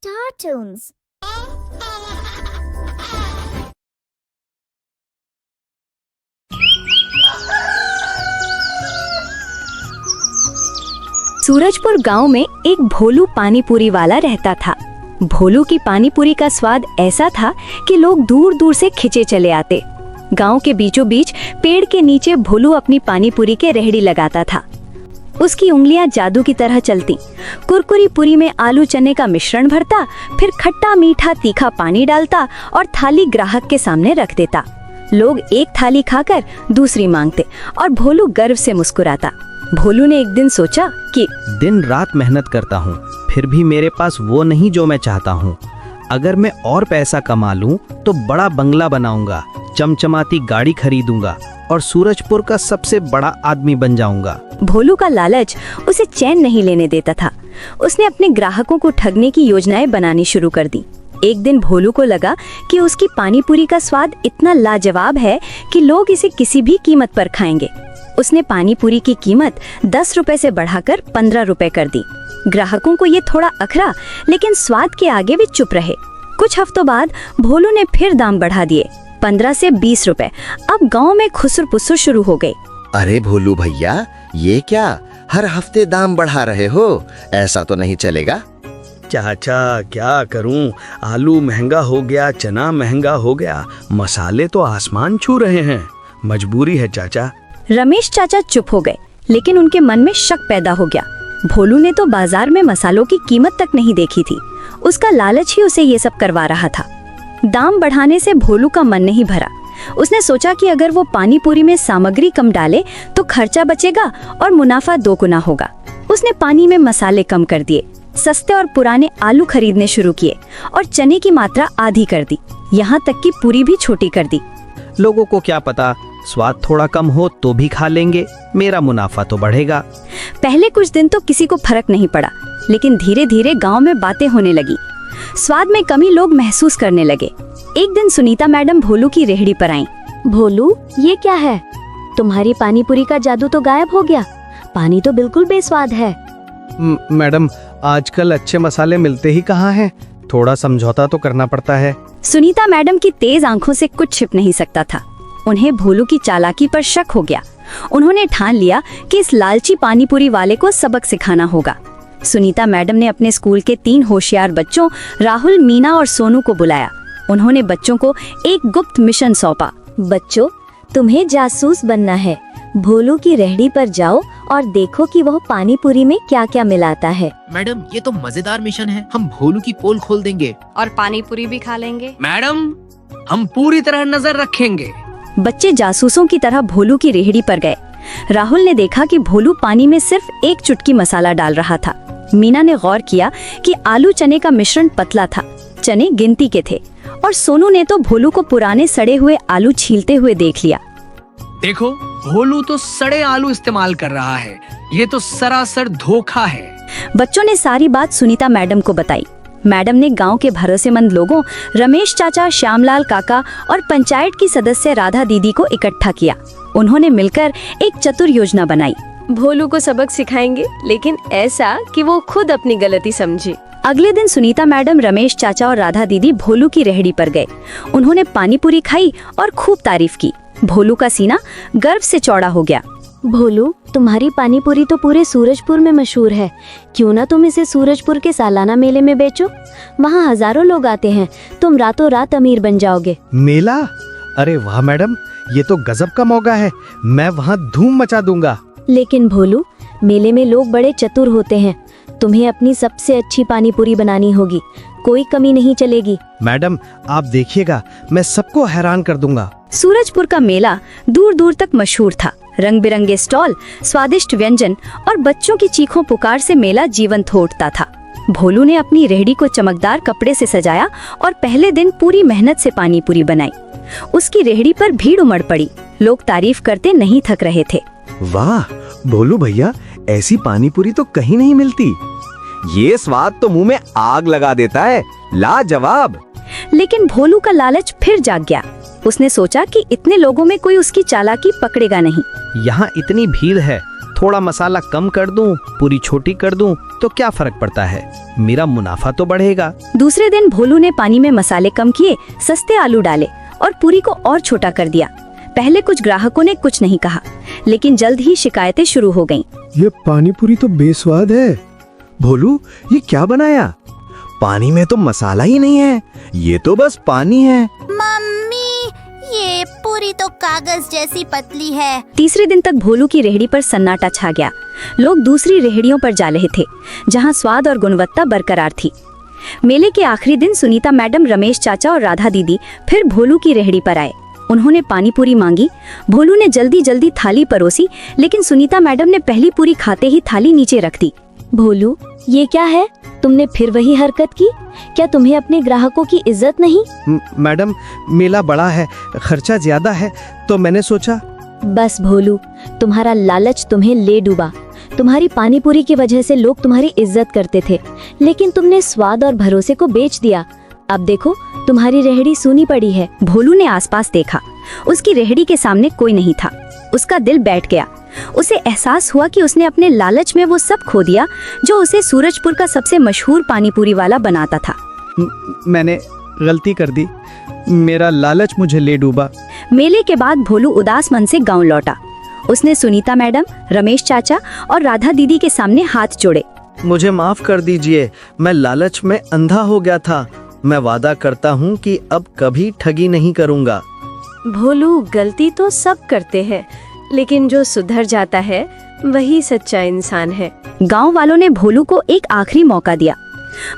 Star Tunes. Surajpur गांव में एक भोलू पानीपुरी वाला रहता था। भोलू की पानीपुरी का स्वाद ऐसा था कि लोग दूर दूर से खिंचे चले आते। गांव के बीचों बीच पेड़ के नीचे भोलू अपनी पानीपुरी के रेहड़ी लगाता था। उसकी उंगलियां जादू की तरह चलती। कुरकुरी पुरी में आलू चने का मिश्रण भरता, फिर खट्टा मीठा तीखा पानी डालता और थाली ग्राहक के सामने रख देता। लोग एक थाली खाकर दूसरी मांगते और भोलू गर्व से मुस्कुराता। भोलू ने एक दिन सोचा कि दिन रात मेहनत करता हूँ, फिर भी मेरे पास वो नहीं जो मैं चाहता हूँ। अगर मैं और पैसा कमा लूँ तो बड़ा बंगला बनाऊंगा, चमचमाती गाड़ी खरीदूंगा और सूरजपुर का सबसे बड़ा आदमी बन जाऊंगा। भोलू का लालच उसे चैन नहीं लेने देता था। उसने अपने ग्राहकों को ठगने की योजनाएं बनानी शुरू कर दी। एक दिन भोलू को लगा कि उसकी पानीपुरी का स्वाद इतना लाजवाब है कि लोग इसे किसी भी कीमत पर खाएंगे। उसने पानीपुरी की कीमत 10 रुपए से बढ़ाकर 15 रुपए कर दी। ग्राहकों को ये थोड़ा अखरा, लेकिन स्वाद के आगे वे चुप रहे। कुछ हफ्तों बाद भोलू ने फिर दाम बढ़ा दिए, 15 से 20 रुपए। अब गांव में खुसर पुसर शुरू हो गई। अरे भोलू भैया, ये क्या हर हफ्ते दाम बढ़ा रहे हो? ऐसा तो नहीं चलेगा। चाचा क्या करूं, आलू महंगा हो गया, चना महंगा हो गया, मसाले तो आसमान छू रहे हैं। मजबूरी है चाचा। रमेश चाचा चुप हो गए, लेकिन उनके मन में शक पैदा हो गया। भोलू ने तो बाजार में मसालों की कीमत तक नहीं देखी थी। उसका लालच ही उसे ये सब करवा रहा था। दाम बढ़ाने से भोलू का मन नहीं भरा। उसने सोचा कि अगर वो पानीपुरी में सामग्री कम डाले तो खर्चा बचेगा और मुनाफा दोगुना होगा। उसने पानी में मसाले कम कर दिए, सस्ते और पुराने आलू खरीदने शुरू किए और चने की मात्रा आधी कर दी, यहाँ तक कि पूरी भी छोटी कर दी। लोगों को क्या पता, स्वाद थोड़ा कम हो तो भी खा लेंगे, मेरा मुनाफा तो बढ़ेगा। पहले कुछ दिन तो किसी को फर्क नहीं पड़ा, लेकिन धीरे धीरे गांव में बातें होने लगी। स्वाद में कमी लोग महसूस करने लगे। एक दिन सुनीता मैडम भोलू की रेहड़ी पर आईं। भोलू, ये क्या है? तुम्हारी पानीपुरी का जादू तो गायब हो गया। पानी तो बिल्कुल बेस्वाद है। मैडम, आजकल अच्छे मसाले मिलते ही कहाँ हैं? थोड़ा समझौता तो करना पड़ता है। सुनीता मैडम की तेज आंखों से कुछ छिप नहीं सकता था। उन्हें भोलू की चालाकी पर शक हो गया। उन्होंने ठान लिया कि इस लालची पानीपुरी वाले को सबक सिखाना होगा। सुनीता मैडम ने अपने स्कूल के 3 होशियार बच्चों राहुल, मीना और सोनू को बुलाया। उन्होंने बच्चों को एक गुप्त मिशन सौंपा। बच्चों, तुम्हें जासूस बनना है। भोलू की रेहड़ी पर जाओ और देखो कि वह पानीपुरी में क्या क्या मिलाता है। मैडम, ये तो मजेदार मिशन है। हम भोलू की पोल खोल देंगे और पानीपुरी भी खा लेंगे। मैडम, हम पूरी तरह नजर रखेंगे। बच्चे जासूसों की तरह भोलू की रेहड़ी पर गए। राहुल ने देखा कि भोलू पानी में सिर्फ 1 चुटकी मसाला डाल रहा था। मीना ने गौर किया कि आलू चने का मिश्रण पतला था, चने गिनती के थे। और सोनू ने तो भोलू को पुराने सड़े हुए आलू छीलते हुए देख लिया। देखो, भोलू तो सड़े आलू इस्तेमाल कर रहा है। ये तो सरासर धोखा है। बच्चों ने सारी बात सुनीता मैडम को बताई। मैडम ने गांव के भरोसेमंद लोगों रमेश चाचा, श्यामलाल काका और पंचायत की सदस्य राधा दीदी को इकट्ठा किया। उन्होंने मिलकर एक चतुर योजना बनाई। भोलू को सबक सिखाएंगे, लेकिन ऐसा कि वो खुद अपनी गलती समझे। अगले दिन सुनीता मैडम, रमेश चाचा और राधा दीदी भोलू की रेहड़ी पर गए। उन्होंने पानीपुरी खाई और खूब तारीफ की। भोलू का सीना गर्व से चौड़ा हो गया। भोलू, तुम्हारी पानीपुरी तो पूरे सूरजपुर में मशहूर है। क्यों ना तुम इसे सूरजपुर के सालाना मेले में बेचो? वहाँ हजारों लोग आते हैं। तुम रातों रात अमीर बन जाओगे। मेला? अरे वाह मैडम, ये तो गजब का मौका है। मैं वहाँ धूम मचा दूंगा। लेकिन भोलू, मेले में लोग बड़े चतुर होते हैं। तुम्हें अपनी सबसे अच्छी पानीपुरी बनानी होगी, कोई कमी नहीं चलेगी। मैडम, आप देखिएगा, मैं सबको हैरान कर दूंगा। सूरजपुर का मेला दूर दूर तक मशहूर था। रंग बिरंगे स्टॉल, स्वादिष्ट व्यंजन और बच्चों की चीखों पुकार से मेला जीवंत हो उठता था। भोलू ने अपनी रेहड़ी को चमकदार कपड़े से सजाया और पहले दिन पूरी मेहनत से पानीपुरी बनाई। उसकी रेहड़ी पर भीड़ उमड़ पड़ी। लोग तारीफ करते नहीं थक रहे थे। वाह भोलू भैया, ऐसी पानीपुरी तो कहीं नहीं मिलती। ये स्वाद तो मुंह में आग लगा देता है, लाजवाब। लेकिन भोलू का लालच फिर जाग गया। उसने सोचा कि इतने लोगों में कोई उसकी चालाकी पकड़ेगा नहीं। यहाँ इतनी भीड़ है, थोड़ा मसाला कम कर दूं, पूरी छोटी कर दूं तो क्या फर्क पड़ता है, मेरा मुनाफा तो बढ़ेगा। दूसरे दिन भोलू ने पानी में मसाले कम किए, सस्ते आलू डाले और पूरी को और छोटा कर दिया। पहले कुछ ग्राहकों ने कुछ नहीं कहा, लेकिन जल्द ही शिकायतें शुरू हो गईं। ये पानी पूरी तो बेस्वाद है। भोलू, ये क्या बनाया? पानी में तो मसाला ही नहीं है, ये तो बस पानी है। मम्मी, ये पूरी तो कागज जैसी पतली है। तीसरे दिन तक भोलू की रेहड़ी पर सन्नाटा छा गया। लोग दूसरी रेहड़ियों पर जा रहे थे, जहां स्वाद और गुणवत्ता बरकरार थी। मेले के आखिरी दिन सुनीता मैडम, रमेश चाचा और राधा दीदी फिर भोलू की रेहड़ी पर आए। उन्होंने पानी पूरी मांगी। भोलू ने जल्दी जल्दी थाली परोसी, लेकिन सुनीता मैडम ने पहली पूरी खाते ही थाली नीचे रख दी। भोलू, ये क्या है? तुमने फिर वही हरकत की? क्या तुम्हें अपने ग्राहकों की इज्जत नहीं? मैडम, मेला बड़ा है, खर्चा ज्यादा है, तो मैंने सोचा। बस भोलू, तुम्हारा लालच तुम्हें ले डूबा। तुम्हारी पानी पूरी की वजह से लोग तुम्हारी इज्जत करते थे, लेकिन तुमने स्वाद और भरोसे को बेच दिया। अब देखो, तुम्हारी रेहड़ी सूनी पड़ी है। भोलू ने आसपास देखा। उसकी रेहड़ी के सामने कोई नहीं था। उसका दिल बैठ गया। उसे एहसास हुआ कि उसने अपने लालच में वो सब खो दिया जो उसे सूरजपुर का सबसे मशहूर पानीपुरी वाला बनाता था। मैंने गलती कर दी, मेरा लालच मुझे ले डूबा। मेले के बाद भोलू उदास मन से गांव लौटा। उसने सुनीता मैडम, रमेश चाचा और राधा दीदी के सामने हाथ जोड़े। मुझे माफ कर दीजिए, मैं लालच में अंधा हो गया था। मैं वादा करता हूँ कि अब कभी ठगी नहीं करूँगा। भोलू, गलती तो सब करते हैं, लेकिन जो सुधर जाता है वही सच्चा इंसान है। गांव वालों ने भोलू को एक आखिरी मौका दिया।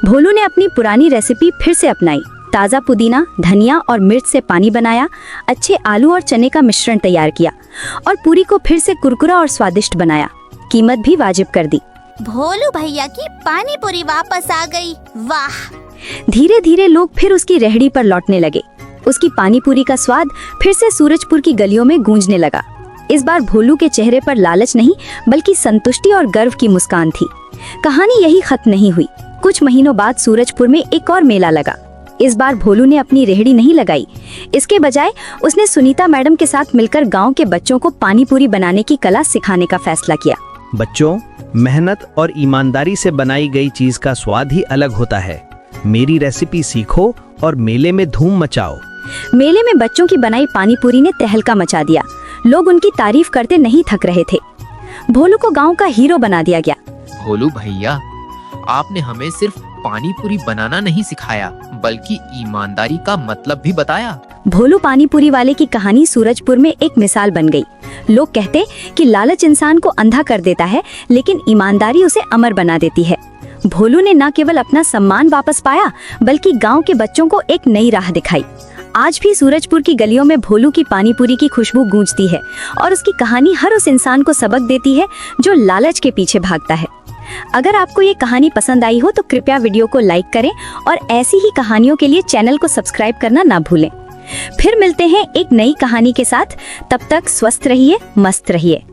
भोलू ने अपनी पुरानी रेसिपी फिर से अपनाई। ताज़ा पुदीना, धनिया और मिर्च से पानी बनाया, अच्छे आलू और चने का मिश्रण तैयार किया और पूरी को फिर से कुरकुरा और स्वादिष्ट बनाया। कीमत भी वाजिब कर दी। भोलू भैया की पानी पूरी वापस आ गई। वाह! धीरे धीरे लोग फिर उसकी रेहड़ी पर लौटने लगे। उसकी पानी पूरी का स्वाद फिर से सूरजपुर की गलियों में गूंजने लगा। इस बार भोलू के चेहरे पर लालच नहीं, बल्कि संतुष्टि और गर्व की मुस्कान थी। कहानी यही खत्म नहीं हुई। कुछ महीनों बाद सूरजपुर में एक और मेला लगा। इस बार भोलू ने अपनी रेहड़ी नहीं लगाई। इसके बजाय उसने सुनीता मैडम के साथ मिलकर गांव के बच्चों को पानी पूरी बनाने की कला सिखाने का फैसला किया। बच्चों, मेहनत और ईमानदारी से बनाई गई चीज का स्वाद ही अलग होता है। मेरी रेसिपी सीखो और मेले में धूम मचाओ। मेले में बच्चों की बनाई पानी पूरी ने तहलका मचा दिया। लोग उनकी तारीफ करते नहीं थक रहे थे। भोलू को गांव का हीरो बना दिया गया। भोलू भैया, आपने हमें सिर्फ पानी पूरी बनाना नहीं सिखाया, बल्कि ईमानदारी का मतलब भी बताया। भोलू पानी पूरी वाले की कहानी सूरजपुर में एक मिसाल बन गई। लोग कहते कि लालच इंसान को अंधा कर देता है, लेकिन ईमानदारी उसे अमर बना देती है। भोलू ने न केवल अपना सम्मान वापस पाया, बल्कि गांव के बच्चों को एक नई राह दिखाई। आज भी सूरजपुर की गलियों में भोलू की पानीपुरी की खुशबू गूंजती है और उसकी कहानी हर उस इंसान को सबक देती है जो लालच के पीछे भागता है। अगर आपको ये कहानी पसंद आई हो तो कृपया वीडियो को लाइक करें और ऐसी ही कहानियों के लिए चैनल को सब्सक्राइब करना ना भूलें। फिर मिलते हैं एक नई कहानी के साथ। तब तक स्वस्थ रहिए, मस्त रहिए।